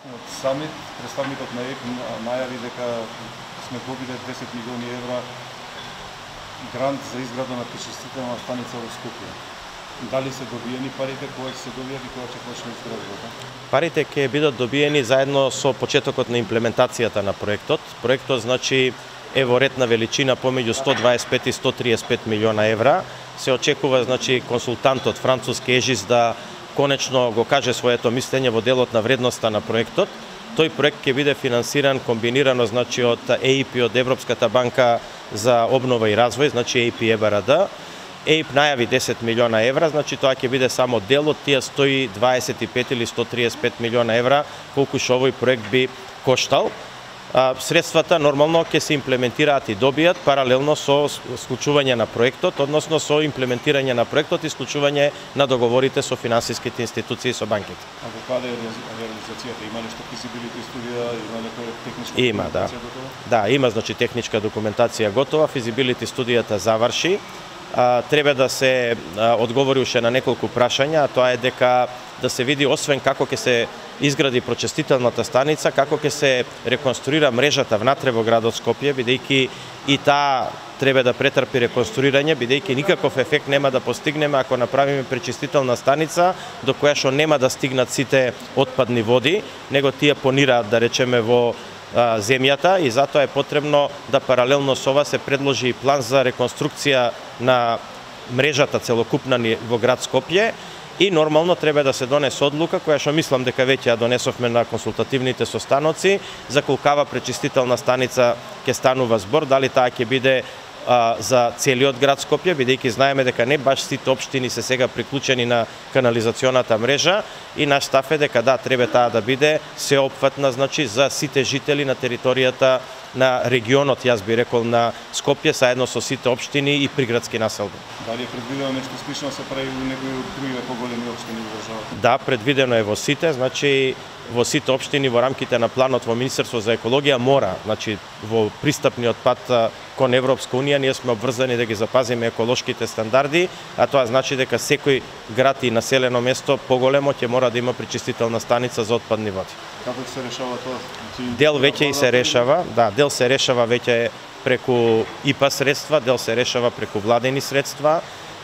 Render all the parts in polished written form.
Од самит, представникот на ЕИП најави дека сме добиле 10 милиони евра грант за изграда на пречистителна станица во Скопје. Дали се добиени парите, кога ќе се добијат и кога ќе почне изградбата? Парите ќе бидат добиени заедно со почетокот на имплементацијата на проектот. Проектот значи е во ред на величина помеѓу 125 и 135 милиона евра. Се очекува значи консултантот француски Ежис да конечно го каже своето мислење во делот на вредноста на проектот. Тој проект ќе биде финансиран комбинирано значи од ЕИП и од Европската банка за обнова и развој, значи ЕИП и ЕБРД. ЕИП најави 10 милиона евра, значи тоа ќе биде само дел од тие 125 или 135 милиона евра, колку што овој проект би коштал. Средствата нормално ќе се имплементираат и добијат паралелно со склучување на проектот, односно со имплементирање на проектот и склучување на договорите со финансиските институции и со банките. А во каде е реализацијата? Има нешто feasibility студија, има некоја техничка документација готова? Да, има значи техничка документација готова, feasibility студијата заврши. Треба да се одговори уште на неколку прашања, а тоа е дека да се види освен како ќе се изгради прочистителната станица, како ќе се реконструира мрежата внатре во градот Скопје, бидејќи и таа треба да претрпи реконструирање, бидејќи никаков ефект нема да постигнеме ако направиме пречистителна станица до која што нема да стигнат сите отпадни води, него тие понираат да речеме во земјата и затоа е потребно да паралелно со ова се предложи и план за реконструкција на мрежата целокупна во град Скопје и нормално треба да се донесе одлука која што мислам дека веќе ја донесовме на консултативните состаноци за колкава пречистителна станица ќе станува збор, дали таа ќе биде за целиот град Скопје, бидејќи знаеме дека не баш сите општини се сега приклучени на канализационата мрежа и наш став е дека да, треба таа да биде сеопфатна, значи за сите жители на територијата на регионот, јас би рекол, на Скопје, заедно со сите општини и приградски населби. Дали е предвидено нешто слично се прави во некои од другите поголеми општини во државата? Да, предвидено е во сите, значи во сите општини во рамките на планот во Министерство за екологија мора, значи во пристапниот пат кон Европска унија ние сме обврзани да ги запазиме еколошките стандарди, а тоа значи дека секој град и населено место поголемо ќе мора да има пречистителна станица за отпадни води. Како се решава тоа? Дел веќе и се решава, да, дел се решава веќе преку ИПА средства, дел се решава преку владени средства.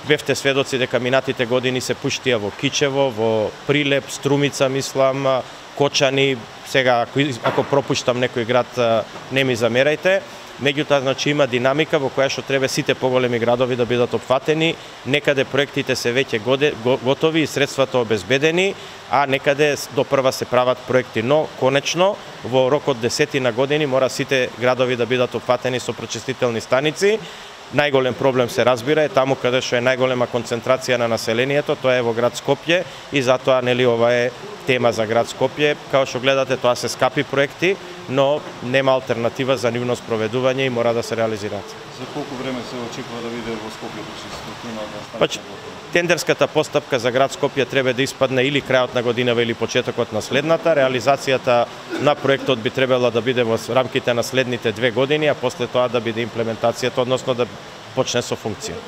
Бевте сведоци дека минатите години се пуштија во Кичево, во Прилеп, Струмица, мислам, Кочани, сега ако пропуштам некој град не ми замерајте. Меѓутоа, значи има динамика во која што треба сите поголеми градови да бидат опфатени, некаде проектите се веќе готови и средствата обезбедени, а некаде до прва се прават проекти, но конечно во рок од 10 години мора сите градови да бидат опфатени со прочистителни станици. Најголем проблем се разбира е таму каде што е најголема концентрација на населението, тоа е во град Скопје и затоа нели ова е тема за град Скопје. Као што гледате, тоа се скапи проекти, но нема алтернатива за нивно спроведување и мора да се реализираат. За колку време се очекува да биде во Скопје пречистителна станица? Тендерската постапка за град Скопје треба да испадне или крајот на годинава или почетокот на следната. Реализацијата на проектот би требала да биде во рамките на следните 2 години, а после тоа да биде имплементацијата, односно да почне со функција.